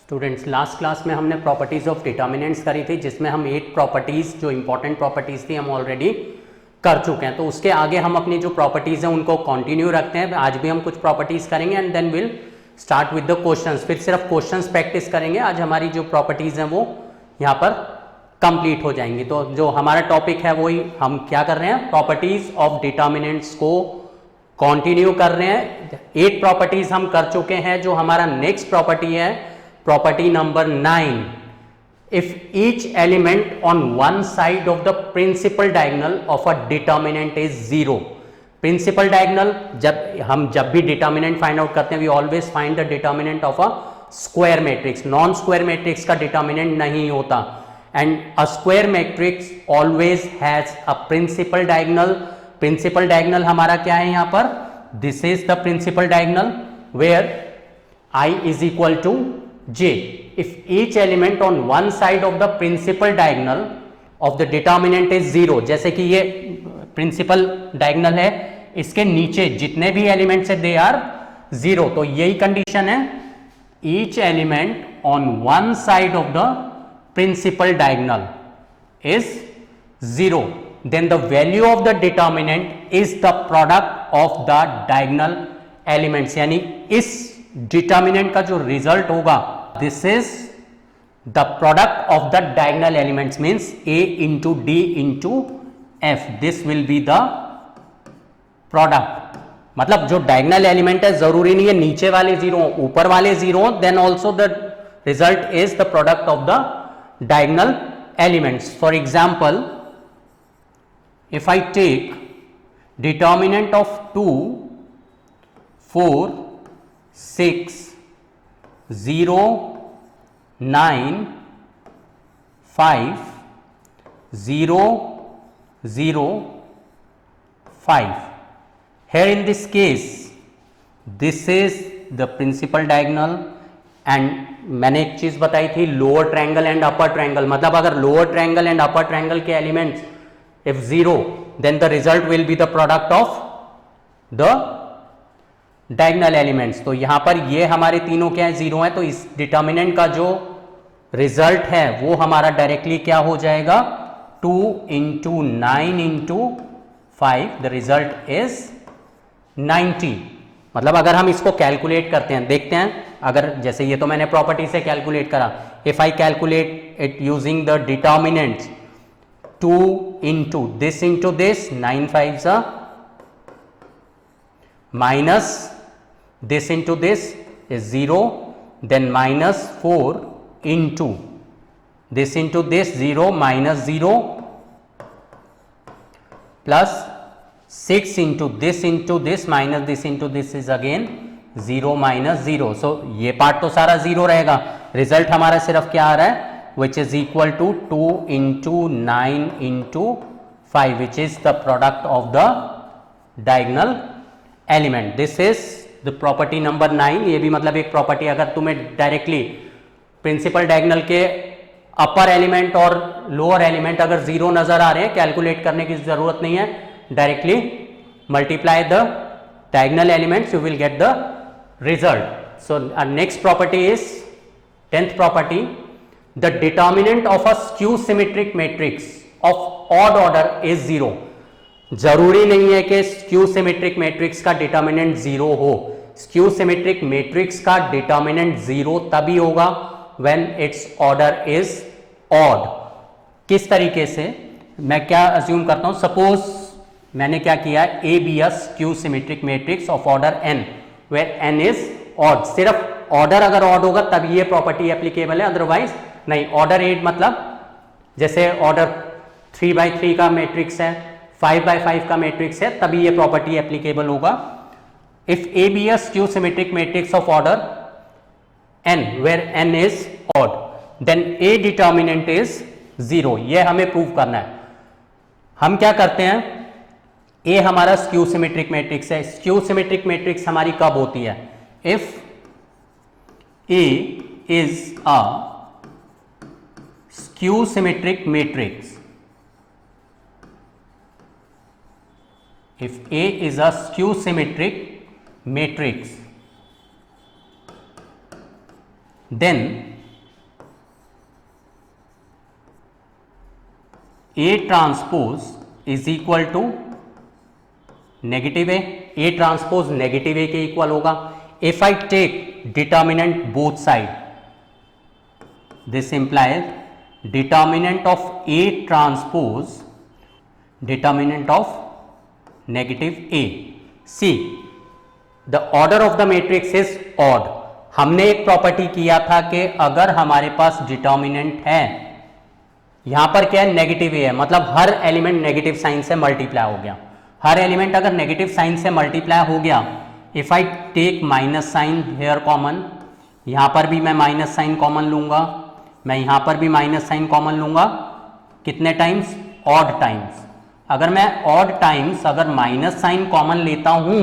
Students, last class में हमने properties of determinants करी थी, जिसमें हम 8 प्रॉपर्टीज़ जो इंपॉर्टेंट प्रॉपर्टीज़ थी हम ऑलरेडी कर चुके हैं। तो उसके आगे हम अपनी जो प्रॉपर्टीज़ हैं उनको कंटिन्यू रखते हैं। आज भी हम कुछ प्रॉपर्टीज़ करेंगे and then will start with the questions. फिर सिर्फ क्वेश्चंस प्रैक्टिस करेंगे। आज हमारी जो प्रॉपर्टीज़ हैं वो यहाँ पर कंप्लीट हो जाएंगी। तो जो हमारा टॉपिक है वही हम क्या कर रहे हैं, प्रॉपर्टीज़ ऑफ डिटर्मिनेंट्स को कंटिन्यू कर रहे हैं। 8 प्रॉपर्टीज़ हम कर चुके हैं। जो हमारा नेक्स्ट प्रॉपर्टी है property number 9, if each element on one side of the principal diagonal of a determinant is 0. Principal diagonal जब भी डिटर्मिनेंट फाइंड आउट करते हैं, we always find the determinant of a square matrix. Non square matrix का determinant नहीं होता and a square matrix always has a principal diagonal. Principal diagonal हमारा क्या है यहाँ पर, this is the principal diagonal where I is equal to j. If each element on one side of the principal diagonal of the determinant is 0, जैसे कि ये principal diagonal है, इसके नीचे जितने भी एलिमेंट्स है दे आर 0, तो यही कंडीशन है, each element on one side of the principal diagonal is 0, then the value of the determinant is the product of the diagonal elements. यानी इस डिटर्मिनेंट का जो रिजल्ट होगा, this is the product of the diagonal elements, means a into D into F, this will be the product. मतलब जो diagonal element है जरूरी नहीं है नीचे वाले 0, ऊपर वाले 0, then also the result is the product of the diagonal elements. For example, if I take determinant of 2, 4, 6, 0, 9, 5, 0, 0, 5. Here in this case, this is the principal diagonal and मैंने एक चीज बताई थी, lower triangle and upper triangle. मतलब अगर lower triangle and upper triangle के elements if 0, then the result will be the product of the diagonal elements. तो यहां पर ये हमारे तीनों क्या है, 0 है, तो इस डिटर्मिनेंट का जो रिजल्ट है वो हमारा डायरेक्टली क्या हो जाएगा, 2 into 9 into 5, the result is 90। मतलब अगर हम इसको कैलकुलेट करते हैं, देखते हैं, अगर जैसे ये तो मैंने प्रॉपर्टी से कैलकुलेट करा, if I calculate it using the determinants, 2 into this 9 5 minus this into this is 0, then minus 4 into this 0 minus 0 plus 6 into this minus this into this is again 0 minus 0. So ये part तो सारा 0 रहेगा, result हमारा सिर्फ क्या आ रहा है, which is equal to 2 into 9 into 5, which is the product of the diagonal element. This is the property number 9। ये भी मतलब एक प्रॉपर्टी, अगर तुम्हें डायरेक्टली प्रिंसिपल डायगोनल के अपर एलिमेंट और लोअर एलिमेंट अगर 0 नजर आ रहे हैं, कैलकुलेट करने की जरूरत नहीं है, directly multiply the diagonal elements, you will get the result. So next property is 10th property, the determinant of a skew symmetric matrix of odd order is 0। जरूरी नहीं है कि स्क्यू सिमेट्रिक मैट्रिक्स का डिटर्मिनेंट 0 हो। Skew symmetric matrix का determinant 0 तभी होगा when it's order is odd. किस तरीके से, मैं क्या अज्यूम करता हूं, सपोज मैंने क्या किया, A be a skew symmetric matrix of order n where n is odd. सिर्फ ऑर्डर अगर ऑड होगा तब ये प्रॉपर्टी एप्लीकेबल है, अदरवाइज नहीं। ऑर्डर 8 मतलब जैसे ऑर्डर 3x3 का मैट्रिक्स है, 5x5 का मैट्रिक्स है, तभी ये प्रॉपर्टी एप्लीकेबल होगा। If A be a skew symmetric matrix of order n where n is odd, then A determinant is 0। ये हमें प्रूव करना है। हम क्या करते हैं, ए हमारा स्क्यू सिमेट्रिक मैट्रिक्स है। स्क्यू सिमेट्रिक मैट्रिक्स हमारी कब होती है, if A is a skew symmetric matrix, if A is a skew symmetric matrix, then A transpose is equal to negative A transpose negative A के equal होगा। If I take determinant both side, this implies determinant of A transpose determinant of negative A. See the order of the matrix is odd. हमने एक property किया था कि अगर हमारे पास determinant है, यहां पर क्या है, नेगेटिव ए है, मतलब हर एलिमेंट नेगेटिव साइन से मल्टीप्लाई हो गया। हर एलिमेंट अगर नेगेटिव साइन से मल्टीप्लाई हो गया, if I take minus sign here common, यहां पर भी मैं माइनस साइन कॉमन लूंगा, मैं यहां पर भी माइनस साइन कॉमन लूंगा। कितने टाइम्स? Odd times. अगर मैं ऑड टाइम्स अगर माइनस साइन कॉमन लेता हूं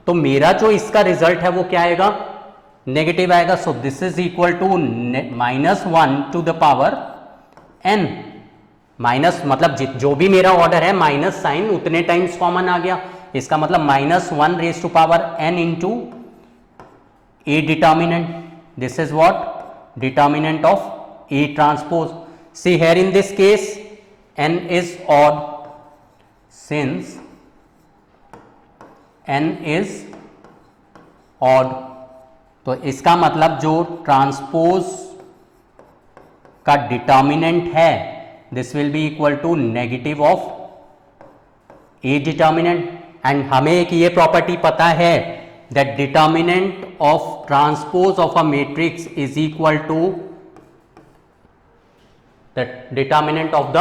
तो मेरा जो इसका रिजल्ट है वो क्या आएगा? नेगेटिव आएगा। So this is equal to -1 to the power n। Minus मतलब जो भी मेरा ऑर्डर है माइनस साइन उतने टाइम्स कॉमन आ गया, इसका मतलब -1 raise to power n into A determinant. This is what? Determinant of A transpose. See here in this case n is odd, since n is odd, तो इसका मतलब जो ट्रांसपोज का डिटर्मिनेंट है this will be equal to negative of A determinant. And हमें एक ये property पता है that determinant of transpose of a matrix is equal to the determinant of the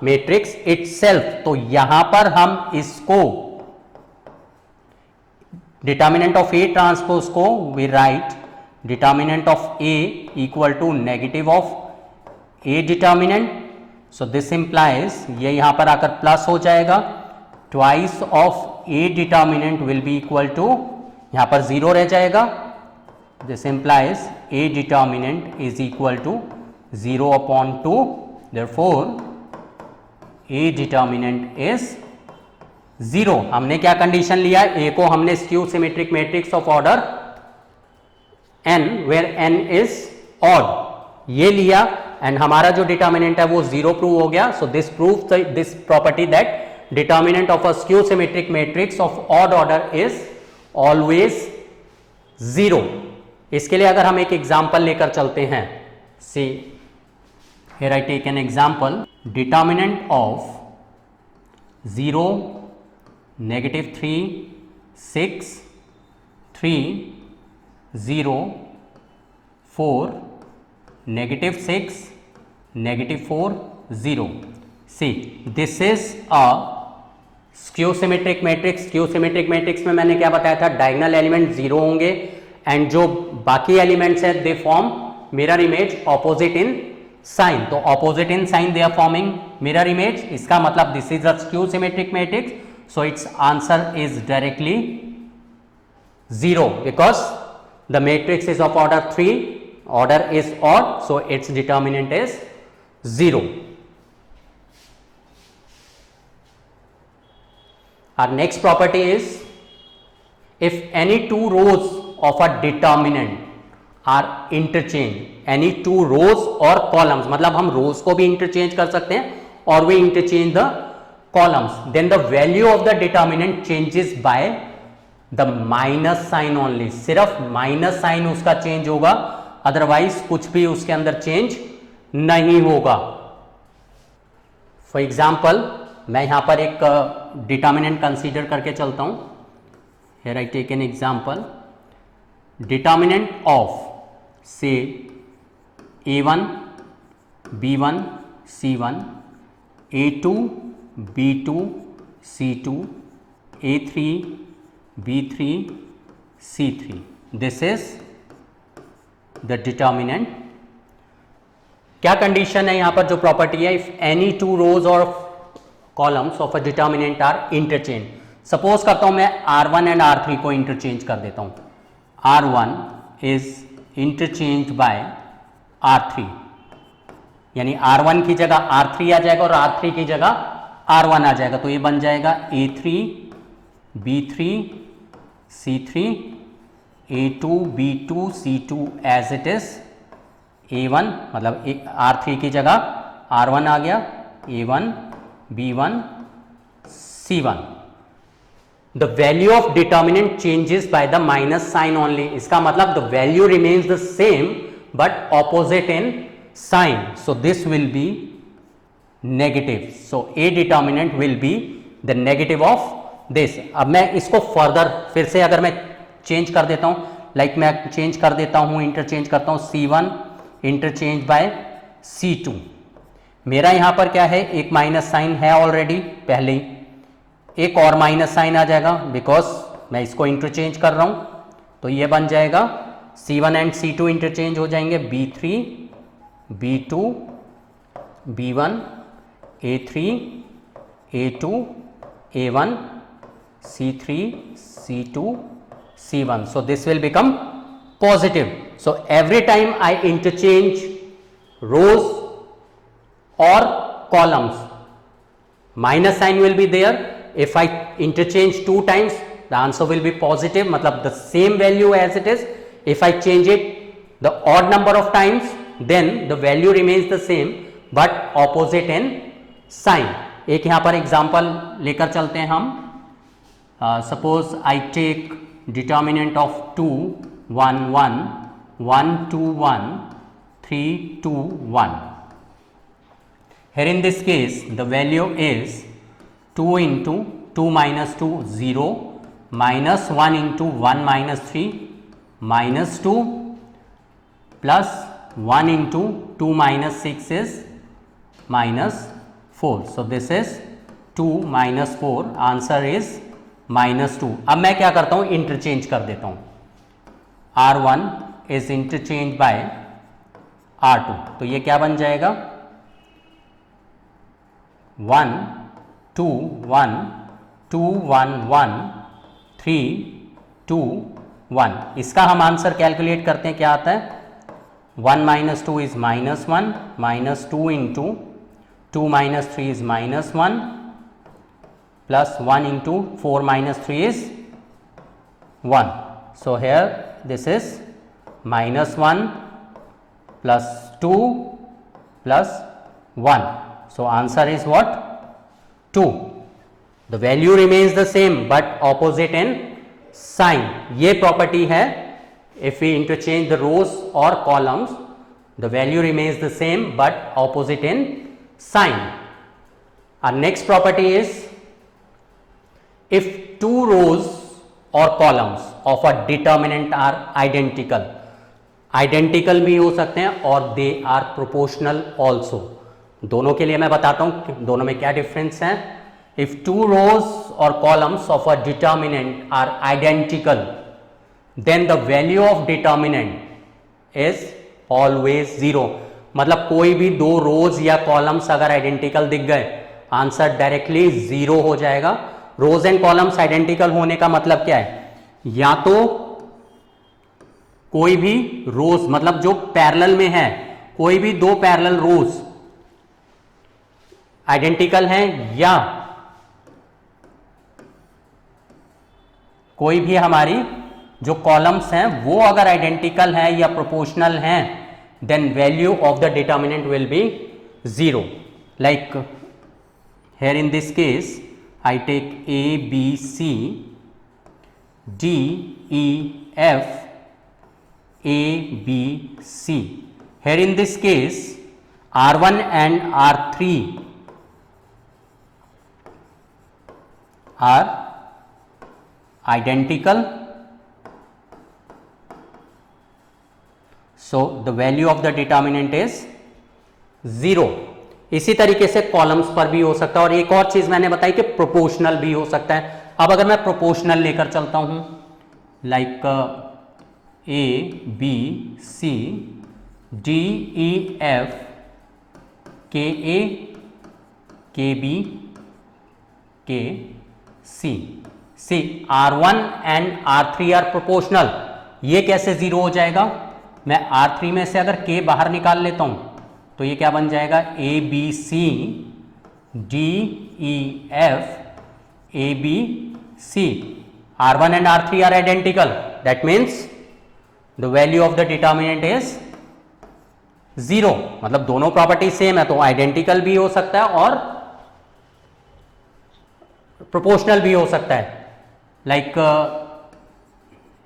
matrix itself. तो यहां पर हम इसको डिटर्मिनेंट ऑफ ए ट्रांसपोज को we write determinant of A equal to negative of A determinant. So this implies ये यहां पर आकर प्लस हो जाएगा, twice of A determinant will be equal to, यहां पर 0 रह जाएगा। This implies A determinant is equal to 0/2। Therefore A determinant is 0। हमने क्या कंडीशन लिया? ए को हमने skew symmetric matrix of order n where n is odd ये लिया, एंड हमारा जो डिटर्मिनेंट है वो 0 प्रूव हो गया। So this proves this property that determinant of a skew symmetric matrix of odd order is always 0। इसके लिए अगर हम एक एग्जांपल लेकर चलते हैं, see here I take an example. Determinant of 0, -3, 6, 3, 0, 4, -6, -4, 0। See, this is a skew symmetric matrix. Skew symmetric matrix में मैंने क्या बताया था? डायगोनल एलिमेंट 0 होंगे एंड जो बाकी एलिमेंट्स है they form mirror image opposite in sign. तो opposite in sign they are forming mirror image. इसका मतलब this is a skew symmetric matrix, so its answer is directly 0 because the matrix is of order 3, order is odd, so its determinant is 0. Our next property is if any two rows of a determinant are interchanged, any two rows or columns, मतलब हम rows को भी interchange कर सकते हैं और we interchange the columns, then the value of the determinant changes by the minus sign only। सिर्फ minus sign उसका चेंज होगा, अदरवाइज कुछ भी उसके अंदर चेंज नहीं होगा। फॉर एग्जाम्पल मैं यहां पर एक डिटर्मिनेंट कंसीडर करके चलता हूं। Here I take an example. Determinant of से a1, b1, c1, a2, b2, c2, a3, b3, c3, this is the determinant। क्या कंडीशन है यहां पर जो प्रॉपर्टी है? इफ एनी टू रोज और columns of a determinant are interchange. Suppose करता हूं मैं r1 एंड r3 को इंटरचेंज कर देता हूं। r1 is interchange bye r3, यानी r1 की जगह r3 आ जाएगा और r3 की जगह r1 आ जाएगा, तो ये बन जाएगा a3, b3, c3, a2, b2, c2 as it is a1, मतलब r3 की जगह r1 आ गया, a1, B1 C1. The value of determinant changes by the minus sign only. इसका मतलब the value remains the same but opposite in sign. So this will be negative. So A determinant will be the negative of this. अब मैं इसको further फिर से अगर मैं change कर देता हूँ, लाइक मैं चेंज कर देता हूँ, इंटरचेंज करता हूँ C1 इंटरचेंज बाय C2. मेरा यहाँ पर क्या है, एक माइनस साइन है ऑलरेडी पहले ही, एक और माइनस साइन आ जाएगा बिकॉज मैं इसको इंटरचेंज कर रहा हूँ. तो ये बन जाएगा C1 एंड C2 इंटरचेंज हो जाएंगे, B3 B2 B1 A3 A2 A1 C3 C2 C1. So this will become positive. So every time I interchange rows or columns, minus sign will be there. If I interchange 2 times, the answer will be positive, मतलब the same value as it is. If I change it the odd number of times, then the value remains the same but opposite in sign. एक यहाँ पर example लेकर चलते हैं हम. Suppose I take determinant of 2 1 1 1 2 1 3 2 1. Here in this case the value is 2 into 2 minus 2 0 minus 1 into 1 minus 3 minus 2 plus 1 into 2 minus 6 is minus 4. So this is 2 minus 4. Answer is -2. अब मैं क्या करता हूं, इंटरचेंज कर देता हूं. R1 is interchange bye R2. तो ये क्या बन जाएगा, 1 2 1 2 1 1 3 2 1. इसका हम आंसर कैलकुलेट करते हैं, क्या आता है, 1 minus 2 is -1 minus 2 into 2 minus 3 is -1 plus 1 into 4 minus 3 is 1. So here this is -1 plus 2 plus 1. So answer is what, 2. The value remains the same but opposite in sign. ये property है, if we interchange the rows or columns, the value remains the same but opposite in sign. Our next property is, if 2 rows or columns of a determinant are identical, identical भी हो सकते हैं और they are proportional also. दोनों के लिए मैं बताता हूं दोनों में क्या डिफरेंस है. If 2 rows or columns of a determinant are identical, then the value of determinant is always 0. मतलब कोई भी 2 rows या columns अगर आइडेंटिकल दिख गए, आंसर डायरेक्टली 0 हो जाएगा. रोज एंड कॉलम्स आइडेंटिकल होने का मतलब क्या है, या तो कोई भी रोज, मतलब जो पैरेलल में है, कोई भी 2 पैरेलल रोज आइडेंटिकल हैं, या कोई भी हमारी जो कॉलम्स हैं वो अगर आइडेंटिकल हैं या प्रोपोर्शनल हैं, then value of the determinant will be 0. Like here in this case I take A, B, C, D, E, F, A, B, C. Here in this case, R1 and R3 are identical. So the value of the determinant is 0. इसी तरीके से columns पर भी हो सकता है. और एक और चीज मैंने बताई कि प्रोपोर्शनल भी हो सकता है. अब अगर मैं प्रोपोर्शनल लेकर चलता हूं, like A, B, C, D, E, F, K, A, K, B, K, C. See, R1 and R3 are proportional. ये कैसे 0 हो जाएगा, मैं R3 में से अगर K बाहर निकाल लेता हूं तो ये क्या बन जाएगा, A, B, C, D, E, F, A, B, C. R1 and R3 are identical. That means the value of the determinant is 0. मतलब दोनों प्रॉपर्टी सेम है, तो आइडेंटिकल भी हो सकता है और प्रोपोर्शनल भी हो सकता है, like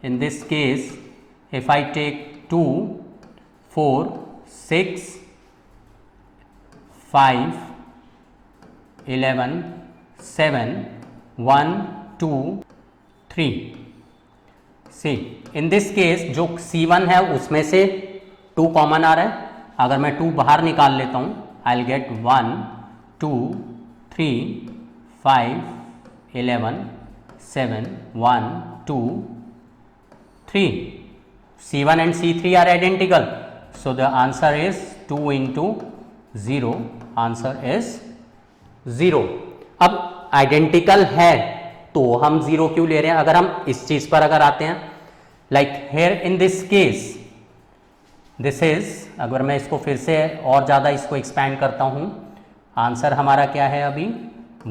in this case if I take 2 4 6 5 11 7 1 2 3, see in this case जो C1 है उसमें से 2 कॉमन आ रहा है, अगर मैं 2 बाहर निकाल लेता हूँ I will get 1 2 3 5 11 7 1 2 3, C1 and C3 are identical, so the answer is 2 into 0, answer is 0. अब आइडेंटिकल है तो हम 0 क्यों ले रहे हैं? अगर हम इस चीज पर अगर आते हैं, like here in this case this is, अगर मैं इसको फिर से और ज़्यादा इसको एक्सपैंड करता हूँ, आंसर हमारा क्या है अभी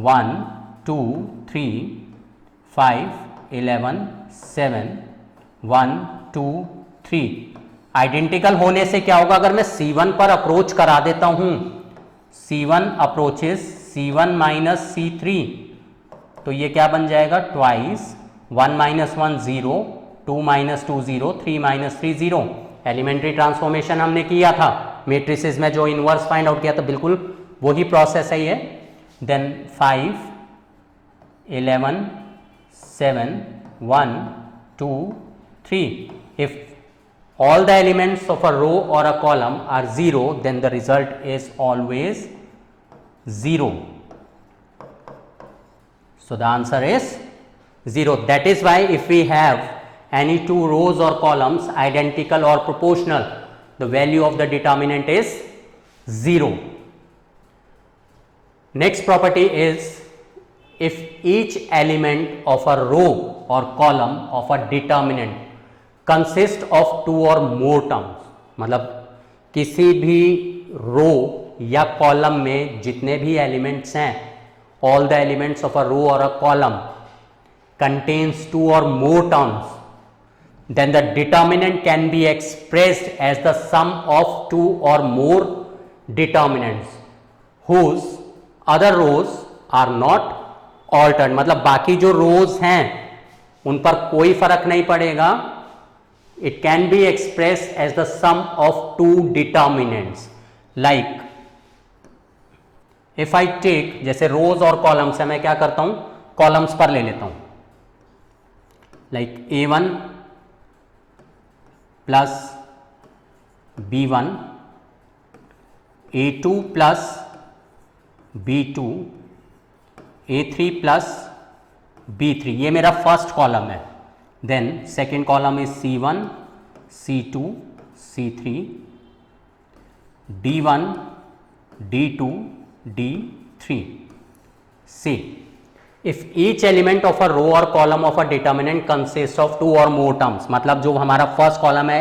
1 2 3 5 11 7 1 2 3. आइडेंटिकल होने से क्या होगा? अगर मैं C1 पर अप्रोच करा देता हूँ, C1 approaches C1 minus C3, तो ये क्या बन जाएगा? Twice 1 minus 1 0, 2 minus 2 0, 3 minus 3 0. Elementary transformation हमने किया था मैट्रिसेस में, जो इनवर्स फाइंड आउट किया था, बिल्कुल वही प्रोसेस है ये. Then 5 11 7 1 2 3. If all the elements of a row or a column are 0, then the result is always 0. So the answer is 0. That is why if we have any two rows or columns identical or proportional, the value of the determinant is 0. Next property is, if each element of a row or column of a determinant consist of 2 और more terms, मतलब किसी भी रो या column में जितने भी elements हैं, all the elements of a row or a column contains 2 और more terms, then the determinant can be expressed as the sum of 2 और more determinants whose other rows are not altered. मतलब बाकी जो रोज हैं उन पर कोई फर्क नहीं पड़ेगा. It can be expressed as the sum of two determinants. Like if I take, जैसे रोज और कॉलम्स है, मैं क्या करता हूं, कॉलम्स पर ले लेता हूं, like A1 plus B1, A2 plus B2, A3 plus B3, ये मेरा फर्स्ट कॉलम है. Then second column is C1, C2, C3, D1, D2, D3. C. If each element of a row or column of a determinant consists of 2 or more terms, मतलब जो हमारा first column है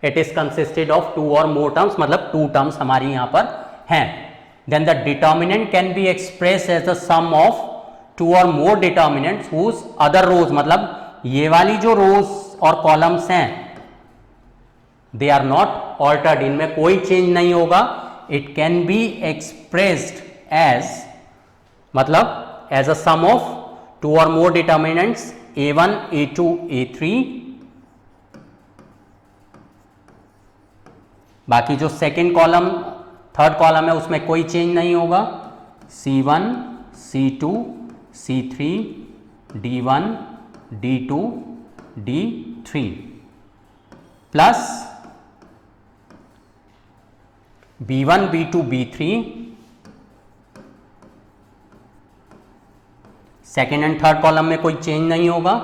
it is consisted of 2 or more terms, मतलब 2 terms हमारी यहाँ पर हैं. Then the determinant can be expressed as the sum of 2 or more determinants whose other rows, मतलब ये वाली जो रोज और कॉलम्स हैं दे आर नॉट ऑल्टर्ड, इनमें कोई चेंज नहीं होगा. It can be expressed as, मतलब एज अ सम ऑफ 2 और more determinants A1, A2, A3. बाकी जो सेकेंड कॉलम थर्ड कॉलम है उसमें कोई चेंज नहीं होगा. C1, C2, C3, D1, D2, D3 plus B1, B2, B3. Second and third column में कोई चेंज नहीं होगा.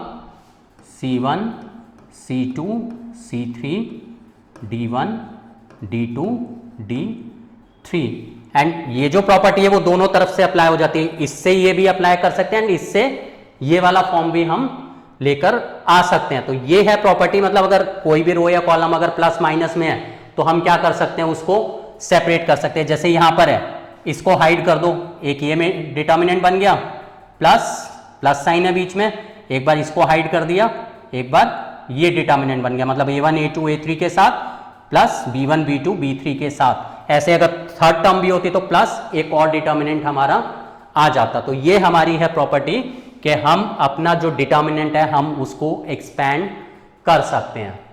C1, C2, C3, D1, D2, D3. And ये जो प्रॉपर्टी है वो दोनों तरफ से अप्लाई हो जाती है. इससे ये भी अप्लाई कर सकते हैं एंड इससे ये वाला फॉर्म भी हम लेकर आ सकते हैं. तो ये है प्रॉपर्टी, मतलब अगर कोई भी रो या कॉलम अगर प्लस माइनस में है तो हम क्या कर सकते हैं, उसको सेपरेट कर सकते हैं. जैसे यहां पर है, इसको हाइड कर दो, एक ये में डिटर्मिनेंट बन गया, प्लस साइन है बीच में, एक बार इसको हाइड कर दिया, एक बार ये डिटर्मिनेंट बन गया, मतलब A1, A2, A3 के साथ प्लस B1, B2, B3 के साथ. ऐसे अगर थर्ड टर्म भी होती तो प्लस एक और डिटर्मिनेंट हमारा आ जाता. तो ये हमारी है प्रॉपर्टी कि हम अपना जो डिटर्मिनेंट है हम उसको एक्सपैंड कर सकते हैं।